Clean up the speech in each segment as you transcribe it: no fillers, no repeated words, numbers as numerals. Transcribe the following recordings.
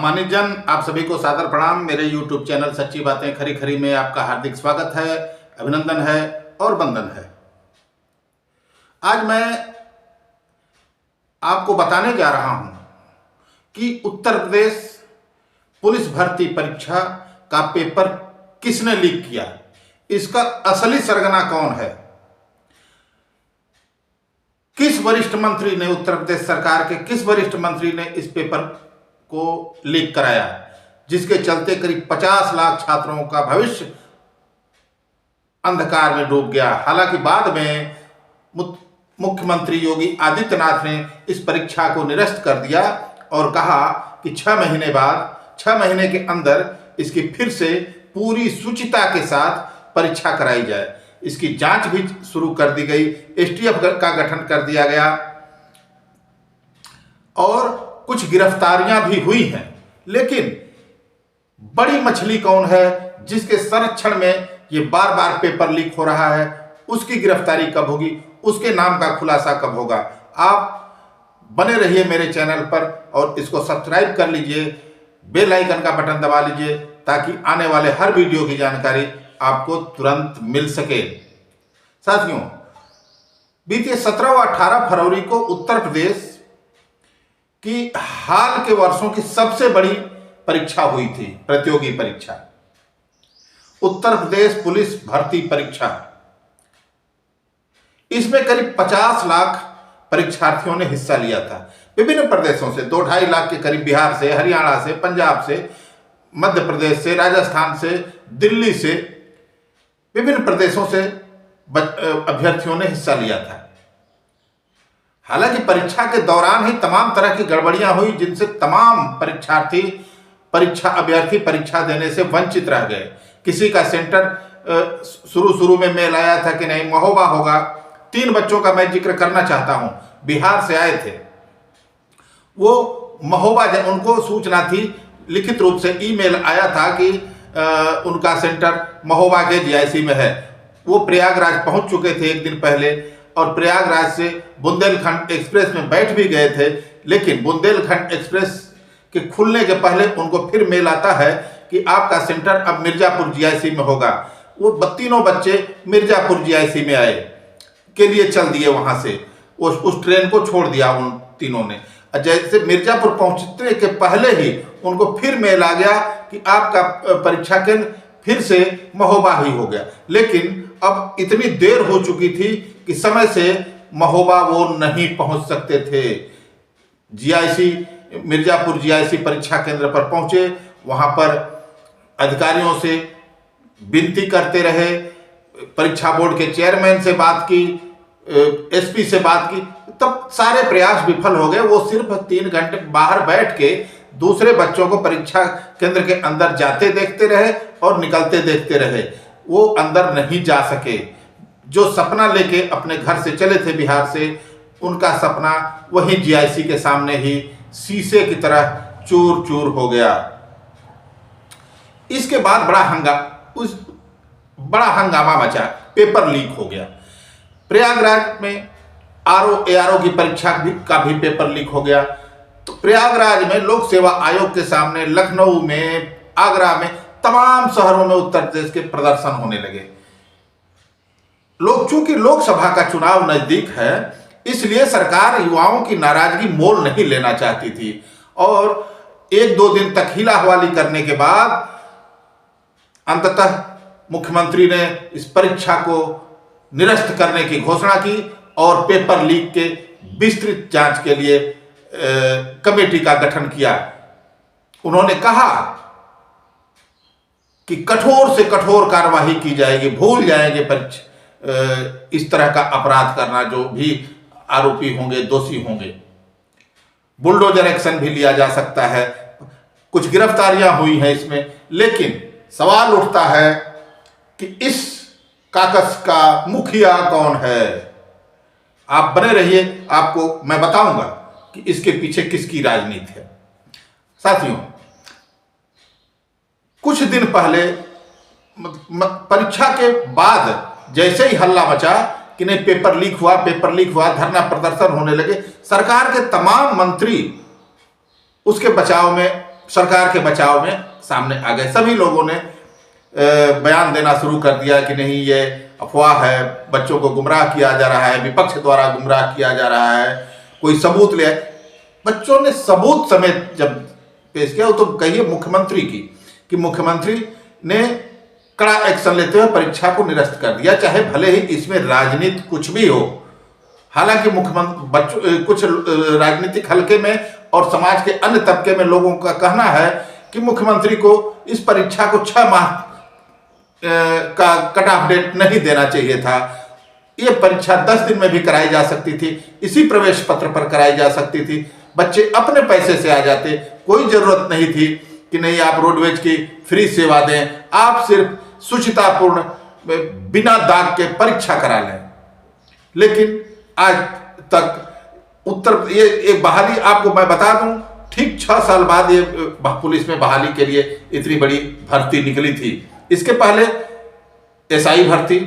सम्मानित जन, आप सभी को सादर प्रणाम। मेरे YouTube चैनल सच्ची बातें खरी खरी में आपका हार्दिक स्वागत है, अभिनंदन है और वंदन है। आज मैं आपको बताने जा रहा हूं कि उत्तर प्रदेश पुलिस भर्ती परीक्षा का पेपर किसने लीक किया, इसका असली सरगना कौन है। किस वरिष्ठ मंत्री ने, उत्तर प्रदेश सरकार के किस वरिष्ठ मंत्री ने इस पेपर को लीक कराया, जिसके चलते करीब 50 लाख छात्रों का भविष्य अंधकार में डूब गया। हालांकि बाद में मुख्यमंत्री योगी आदित्यनाथ ने इस परीक्षा को निरस्त कर दिया और कहा कि 6 महीने के अंदर इसकी फिर से पूरी शुचिता के साथ परीक्षा कराई जाए। इसकी जांच भी शुरू कर दी गई, एसटीएफ का गठन कर दिया गया और कुछ गिरफ्तारियां भी हुई हैं। लेकिन बड़ी मछली कौन है जिसके संरक्षण में ये बार बार पेपर लीक हो रहा है, उसकी गिरफ्तारी कब होगी, उसके नाम का खुलासा कब होगा। आप बने रहिए मेरे चैनल पर और इसको सब्सक्राइब कर लीजिए, बेल आइकन का बटन दबा लीजिए ताकि आने वाले हर वीडियो की जानकारी आपको तुरंत मिल सके। साथियों, बीते 17 व 18 फरवरी को उत्तर प्रदेश की हाल के वर्षों की सबसे बड़ी परीक्षा हुई थी, प्रतियोगी परीक्षा, उत्तर प्रदेश पुलिस भर्ती परीक्षा। इसमें करीब 50 लाख परीक्षार्थियों ने हिस्सा लिया था। विभिन्न प्रदेशों से 2-2.5 लाख के करीब बिहार से, हरियाणा से, पंजाब से, मध्य प्रदेश से, राजस्थान से, दिल्ली से, विभिन्न प्रदेशों से अभ्यर्थियों ने हिस्सा लिया था। हालांकि परीक्षा के दौरान ही तमाम तरह की गड़बड़ियां हुई, जिनसे तमाम अभ्यर्थी परीक्षा देने से वंचित रह गए। किसी का सेंटर शुरू में मेल आया था कि नहीं महोबा होगा। 3 बच्चों का मैं जिक्र करना चाहता हूं, बिहार से आए थे। वो महोबा, उनको सूचना थी, लिखित रूप से ईमेल आया था कि उनका सेंटर महोबा के जीआईसी में है। वो प्रयागराज पहुंच चुके थे एक दिन पहले और प्रयागराज से बुंदेलखंड एक्सप्रेस में बैठ भी गए थे। लेकिन बुंदेलखंड एक्सप्रेस के खुलने के पहले उनको फिर मेल आता है कि आपका सेंटर अब मिर्जापुर जीआईसी में होगा। वो तीनों बच्चे मिर्जापुर जीआईसी में आए के लिए चल दिए, वहां से उस ट्रेन को छोड़ दिया उन तीनों ने। जैसे मिर्जापुर पहुंचने के पहले ही उनको फिर मेल आ गया कि आपका परीक्षा केंद्र फिर से महोबा ही हो गया। लेकिन अब इतनी देर हो चुकी थी कि समय से महोबा वो नहीं पहुंच सकते थे। जीआईसी, मिर्जापुर जीआईसी परीक्षा केंद्र पर पहुंचे, वहां पर अधिकारियों से विनती करते रहे, परीक्षा बोर्ड के चेयरमैन से बात की, एसपी से बात की, तब सारे प्रयास विफल हो गए। वो सिर्फ 3 घंटे बाहर बैठ के दूसरे बच्चों को परीक्षा केंद्र के अंदर जाते देखते रहे और निकलते देखते रहे। वो अंदर नहीं जा सके। जो सपना लेके अपने घर से चले थे बिहार से, उनका सपना वही जीआईसी के सामने ही शीशे की तरह चूर चूर हो गया। इसके बाद बड़ा हंगामा मचा, पेपर लीक हो गया। प्रयागराज में एआरओ की परीक्षा का भी पेपर लीक हो गया। तो प्रयागराज में लोक सेवा आयोग के सामने, लखनऊ में, आगरा में, तमाम शहरों में उत्तर प्रदेश के प्रदर्शन होने लगे। चूंकि लोकसभा का चुनाव नजदीक है, इसलिए सरकार युवाओं की नाराजगी मोल नहीं लेना चाहती थी और 1-2 दिन तक हीला हवाली करने के बाद अंततः मुख्यमंत्री ने इस परीक्षा को निरस्त करने की घोषणा की और पेपर लीक के विस्तृत जांच के लिए कमेटी का गठन किया। उन्होंने कहा कि कठोर से कठोर कार्यवाही की जाएगी, भूल जाएंगे इस तरह का अपराध करना, जो भी आरोपी होंगे, दोषी होंगे। बुलडोजर एक्शन भी लिया जा सकता है। कुछ गिरफ्तारियां हुई हैं इसमें। लेकिन सवाल उठता है कि इस काकस का मुखिया कौन है। आप बने रहिए, आपको मैं बताऊंगा कि इसके पीछे किसकी राजनीति है। साथियों, कुछ दिन पहले परीक्षा के बाद जैसे ही हल्ला मचा कि नहीं पेपर लीक हुआ, धरना प्रदर्शन होने लगे, सरकार के तमाम मंत्री उसके बचाव में सरकार के बचाव में सामने आ गए। सभी लोगों ने बयान देना शुरू कर दिया कि नहीं, ये अफवाह है, बच्चों को गुमराह किया जा रहा है, विपक्ष द्वारा गुमराह किया जा रहा है, कोई सबूत ले। बच्चों ने सबूत समेत जब पेश किया तो कहिए मुख्यमंत्री की, कि मुख्यमंत्री ने कड़ा एक्शन लेते हुए परीक्षा को निरस्त कर दिया, चाहे भले ही इसमें राजनीति कुछ भी हो। हालांकि मुख्यमंत्री बच्चों कुछ राजनीतिक हलके में और समाज के अन्य तबके में लोगों का कहना है कि मुख्यमंत्री को इस परीक्षा को 6 माह का कट ऑफ डेट नहीं देना चाहिए था। ये परीक्षा 10 दिन में भी कराई जा सकती थी, इसी प्रवेश पत्र पर कराई जा सकती थी, बच्चे अपने पैसे से आ जाते, कोई जरूरत नहीं थी कि नहीं आप रोडवेज की फ्री सेवा दें, आप सिर्फ शुचितापूर्ण बिना दाग के परीक्षा करा लें। लेकिन आज तक ये बहाली, आपको मैं बता दूं, ठीक 6 साल बाद ये पुलिस में बहाली के लिए इतनी बड़ी भर्ती निकली थी। इसके पहले एसआई भर्ती,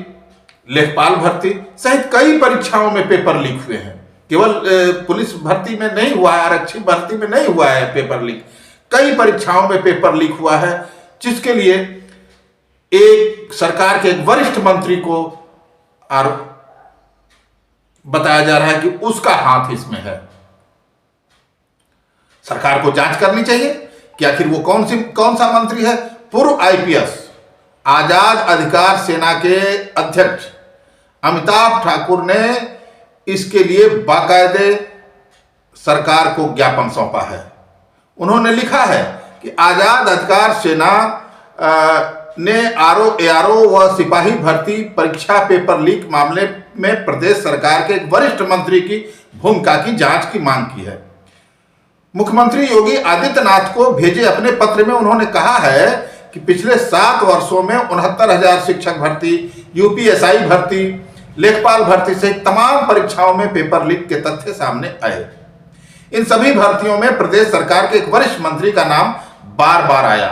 लेखपाल भर्ती सहित कई परीक्षाओं में पेपर लीक हुए हैं। केवल पुलिस भर्ती में नहीं हुआ है, आरक्षी भर्ती में नहीं हुआ है पेपर लीक, कई परीक्षाओं में पेपर लीक हुआ है, जिसके लिए एक सरकार के एक वरिष्ठ मंत्री को बताया जा रहा है कि उसका हाथ इसमें है। सरकार को जांच करनी चाहिए कि आखिर वो कौन सा मंत्री है। पूर्व आईपीएस आजाद अधिकार सेना के अध्यक्ष अमिताभ ठाकुर ने इसके लिए बाकायदे सरकार को ज्ञापन सौंपा है। उन्होंने लिखा है कि आजाद अधिकार सेना ने एआरओ व सिपाही भर्ती परीक्षा पेपर लीक मामले में प्रदेश सरकार के एक वरिष्ठ मंत्री की भूमिका की जांच की मांग की है। मुख्यमंत्री योगी आदित्यनाथ को भेजे अपने पत्र में उन्होंने कहा है कि पिछले 7 वर्षों में 69,000 शिक्षक भर्ती, यूपीएसआई भर्ती, लेखपाल भर्ती सहित तमाम परीक्षाओं में पेपर लीक के तथ्य सामने आए। इन सभी भर्तियों में प्रदेश सरकार के एक वरिष्ठ मंत्री का नाम बार बार आया,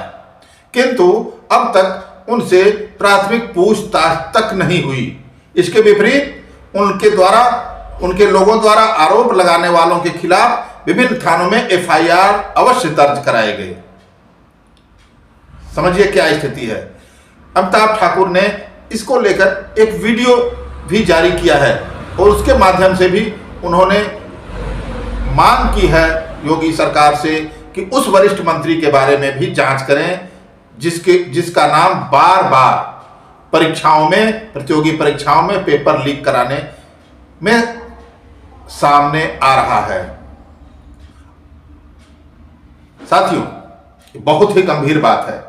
किंतु अब तक उनसे प्राथमिक पूछताछ तक नहीं हुई। इसके विपरीत उनके लोगों द्वारा आरोप लगाने वालों के खिलाफ विभिन्न थानों में एफआईआर अवश्य दर्ज कराए गए। समझिए क्या स्थिति है। अमिताभ ठाकुर ने इसको लेकर एक वीडियो भी जारी किया है और उसके माध्यम से भी उन्होंने मांग की है योगी सरकार से कि उस वरिष्ठ मंत्री के बारे में भी जांच करें जिसका नाम बार बार परीक्षाओं में, प्रतियोगी परीक्षाओं में पेपर लीक कराने में सामने आ रहा है। साथियों, बहुत ही गंभीर बात है।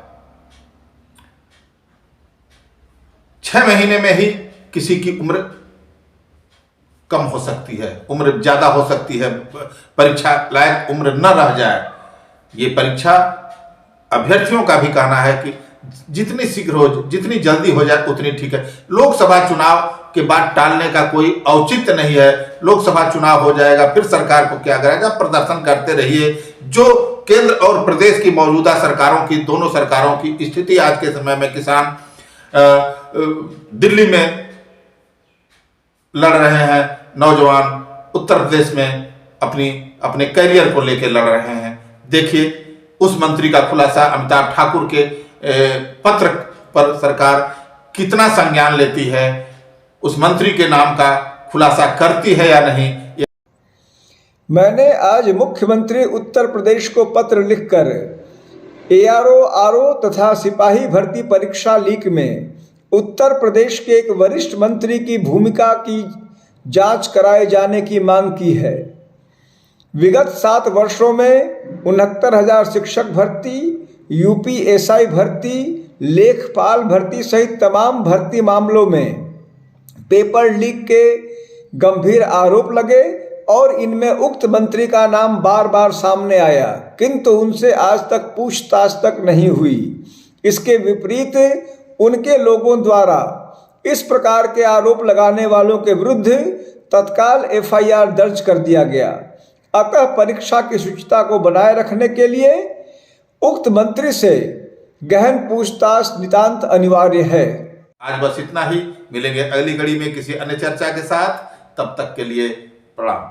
6 महीने में ही किसी की उम्र कम हो सकती है, उम्र ज्यादा हो सकती है, परीक्षा लायक उम्र न रह जाए। ये परीक्षा अभ्यर्थियों का भी कहना है कि जितनी शीघ्र हो, जितनी जल्दी हो जाए उतनी ठीक है। लोकसभा चुनाव के बाद टालने का कोई औचित्य नहीं है। लोकसभा चुनाव हो जाएगा, फिर सरकार को क्या करेगा, प्रदर्शन करते रहिए। जो केंद्र और प्रदेश की मौजूदा सरकारों की, दोनों सरकारों की स्थिति आज के समय में, किसान दिल्ली में लड़ रहे हैं, नौजवान उत्तर प्रदेश में अपने करियर को लेकर लड़ रहे हैं। देखिए उस मंत्री का खुलासा, अमिताभ ठाकुर के पत्र पर सरकार कितना संज्ञान लेती है, उस मंत्री के नाम का खुलासा करती है या नहीं। मैंने आज मुख्यमंत्री उत्तर प्रदेश को पत्र लिखकर एआरओ, आरओ तथा सिपाही भर्ती परीक्षा लीक में उत्तर प्रदेश के एक वरिष्ठ मंत्री की भूमिका की जांच कराए जाने की मांग की है। विगत 7 वर्षों में 69,000 शिक्षक भर्ती, यूपीएसआई भर्ती, लेखपाल भर्ती सहित तमाम भर्ती मामलों में पेपर लीक के गंभीर आरोप लगे और इनमें उक्त मंत्री का नाम बार बार सामने आया, किंतु उनसे आज तक पूछताछ तक नहीं हुई। इसके विपरीत उनके लोगों द्वारा इस प्रकार के आरोप लगाने वालों के विरुद्ध तत्काल एफआईआर दर्ज कर दिया गया। अतः परीक्षा की शुचिता को बनाए रखने के लिए उक्त मंत्री से गहन पूछताछ नितांत अनिवार्य है। आज बस इतना ही। मिलेंगे अगली कड़ी में किसी अन्य चर्चा के साथ। तब तक के लिए प्रणाम।